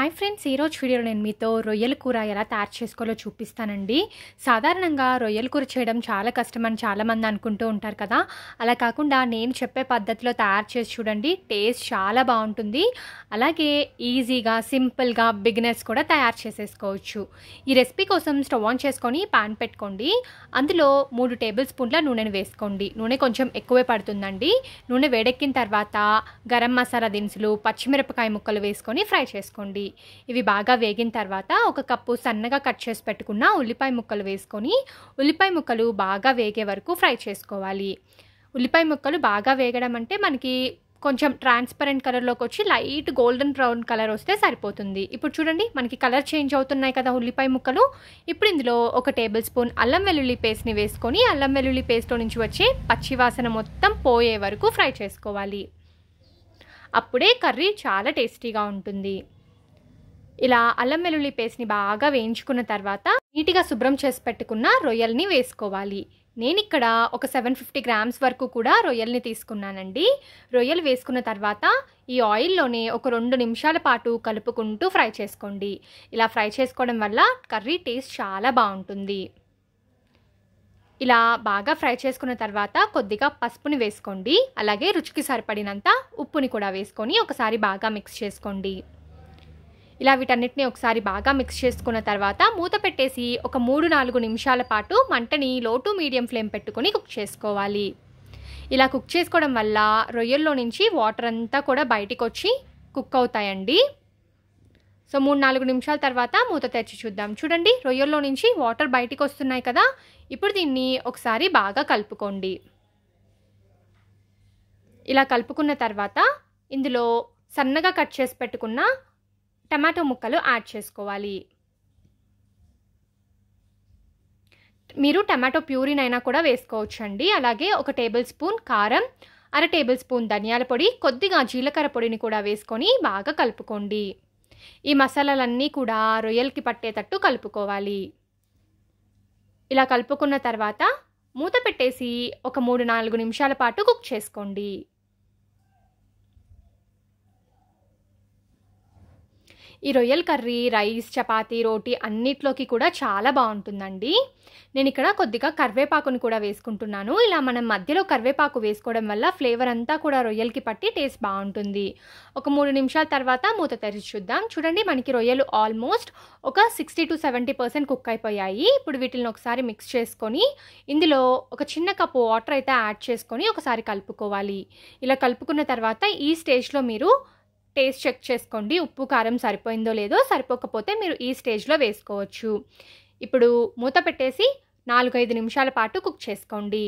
Hi friends, ఈరోజు వీడియోలో నేను మీతో రొయ్యల కూర ఎలా తయారు చేసుకోవాలో చూపిస్తానండి. సాధారణంగా రొయ్యల కూర చేయడం చాలా కష్టమని చాలామంది అనుకుంటూ ఉంటారు కదా. అలా కాకుండా నేను చెప్పే పద్ధతిలో తయారు చేసి చూడండి, టేస్ట్ చాలా బాగుంటుంది. అలాగే ఈజీగా సింపుల్గా బిగినర్స్ కూడా తయారు చేసేసుకోవచ్చు. ఈ రెసిపీ కోసం స్టవ్ ఆన్ చేసుకొని పాన్ పెట్టుకోండి. అందులో 3 టేబుల్ స్పూన్ల నూనెను వేసుకోండి. నూనె కొంచెం ఎక్కువే పడుతుందండి. నూనె వేడెక్కిన తర్వాత గరం మసాలా దినుసులు, పచ్చిమిరపకాయ ముక్కలు వేసుకొని ఫ్రై చేసుకోండి. ఇవి బాగా వేగిన తర్వాత 1 కప్పు సన్నగా కట్ చేసి పెట్టుకున్న ఉల్లిపాయ ముక్కలు వేసుకొని ఉల్లిపాయ ముక్కలు బాగా వేగే వరకు ఫ్రై చేసుకోవాలి. ఉల్లిపాయ ముక్కలు బాగా వేగడం అంటే మనకి కొంచెం ట్రాన్స్పరెంట్ కలర్లోకి వచ్చి లైట్ గోల్డెన్ బ్రౌన్ కలర్ వస్తే సరిపోతుంది. ఇప్పుడు చూడండి, మనకి కలర్ చేంజ్ అవుతున్నాయి కదా ఉల్లిపాయ ముక్కలు. ఇప్పుడు ఇందులో 1 టేబుల్ స్పూన్ అల్లం వెల్లుల్లి పేస్ట్ని వేసుకొని అల్లం వెల్లుల్లి పేస్ట్లో నుంచి వచ్చే పచ్చివాసన మొత్తం పోయే వరకు ఫ్రై చేసుకోవాలి. అప్పుడే కర్రీ చాలా టేస్టీగా ఉంటుంది. ఇలా అల్లం వెల్లుల్లి పేస్ట్ని బాగా వేయించుకున్న తర్వాత నీట్గా శుభ్రం చేసి పెట్టుకున్న రొయ్యల్ని వేసుకోవాలి. నేను ఇక్కడ ఒక 750 గ్రామ్స్ వరకు కూడా రొయ్యల్ని తీసుకున్నానండి. రొయ్యలు వేసుకున్న తర్వాత ఈ ఆయిల్లోనే ఒక 2 నిమిషాల పాటు కలుపుకుంటూ ఫ్రై చేసుకోండి. ఇలా ఫ్రై చేసుకోవడం వల్ల కర్రీ టేస్ట్ చాలా బాగుంటుంది. ఇలా బాగా ఫ్రై చేసుకున్న తర్వాత కొద్దిగా పసుపుని వేసుకోండి. అలాగే రుచికి సరిపడినంత ఉప్పుని కూడా వేసుకొని ఒకసారి బాగా మిక్స్ చేసుకోండి. ఇలా వీటన్నిటిని ఒకసారి బాగా మిక్స్ చేసుకున్న తర్వాత మూత పెట్టేసి ఒక 3-4 నిమిషాల పాటు మంటని లో టు మీడియం ఫ్లేమ్ పెట్టుకొని కుక్ చేసుకోవాలి. ఇలా కుక్ చేసుకోవడం వల్ల రొయ్యల్లో నుంచి వాటర్ అంతా కూడా బయటికి వచ్చి కుక్ అవుతాయండి. సో 3-4 నిమిషాల తర్వాత మూత తెరిచి చూద్దాం. చూడండి, రొయ్యల్లో నుంచి వాటర్ బయటికి వస్తున్నాయి కదా. ఇప్పుడు దీన్ని ఒకసారి బాగా కలుపుకోండి. ఇలా కలుపుకున్న తర్వాత ఇందులో సన్నగా కట్ చేసి పెట్టుకున్న టమాటో ముక్కలు యాడ్ చేసుకోవాలి. మీరు టమాటో ప్యూరిన్ అయినా కూడా వేసుకోవచ్చండి. అలాగే 1 టేబుల్ స్పూన్ కారం, 1/2 టేబుల్ స్పూన్ ధనియాల పొడి, కొద్దిగా జీలకర్ర పొడిని కూడా వేసుకొని బాగా కలుపుకోండి. ఈ మసాలాలన్నీ కూడా రొయ్యలకి పట్టేటట్టు కలుపుకోవాలి. ఇలా కలుపుకున్న తర్వాత మూత పెట్టేసి ఒక 3-4 నిమిషాల పాటు కుక్ చేసుకోండి. ఈ రొయ్యల కర్రీ రైస్, చపాతీ, రోటీ అన్నిట్లోకి కూడా చాలా బాగుంటుందండి. నేను ఇక్కడ కొద్దిగా కరివేపాకును కూడా వేసుకుంటున్నాను. ఇలా మనం మధ్యలో కరివేపాకు వేసుకోవడం వల్ల ఫ్లేవర్ అంతా కూడా రొయ్యలకి పట్టి టేస్ట్ బాగుంటుంది. ఒక 3 నిమిషాల తర్వాత మూత తెరిచి చూద్దాం. చూడండి, మనకి రొయ్యలు ఆల్మోస్ట్ ఒక 60-70% కుక్ అయిపోయాయి. ఇప్పుడు వీటిని ఒకసారి మిక్స్ చేసుకొని ఇందులో ఒక చిన్న కప్పు వాటర్ అయితే యాడ్ చేసుకొని ఒకసారి కలుపుకోవాలి. ఇలా కలుపుకున్న తర్వాత ఈ స్టేజ్లో మీరు టేస్ట్ చెక్ చేసుకోండి. ఉప్పు కారం సరిపోయిందో లేదో, సరిపోకపోతే మీరు ఈ స్టేజ్లో వేసుకోవచ్చు. ఇప్పుడు మూత పెట్టేసి 4-5 నిమిషాల పాటు కుక్ చేసుకోండి.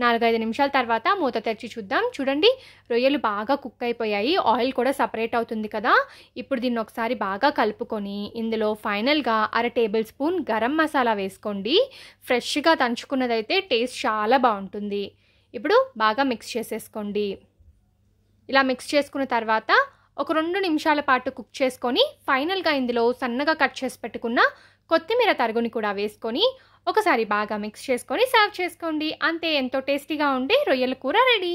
4-5 నిమిషాల తర్వాత మూత తెరిచి చూద్దాం. చూడండి, రొయ్యలు బాగా కుక్ అయిపోయాయి. ఆయిల్ కూడా సపరేట్ అవుతుంది కదా. ఇప్పుడు దీన్ని ఒకసారి బాగా కలుపుకొని ఇందులో ఫైనల్గా 1/2 టేబుల్ స్పూన్ గరం మసాలా వేసుకోండి. ఫ్రెష్గా దంచుకున్నదైతే టేస్ట్ చాలా బాగుంటుంది. ఇప్పుడు బాగా మిక్స్ చేసేసుకోండి. ఇలా మిక్స్ చేసుకున్న తర్వాత ఒక 2 నిమిషాల పాటు కుక్ చేసుకొని ఫైనల్గా ఇందులో సన్నగా కట్ చేసి పెట్టుకున్న కొత్తిమీర తరుగుని కూడా వేసుకొని ఒకసారి బాగా మిక్స్ చేసుకొని సర్వ్ చేసుకోండి. అంతే, ఎంతో టేస్టీగా ఉండే రొయ్యల కూర రెడీ.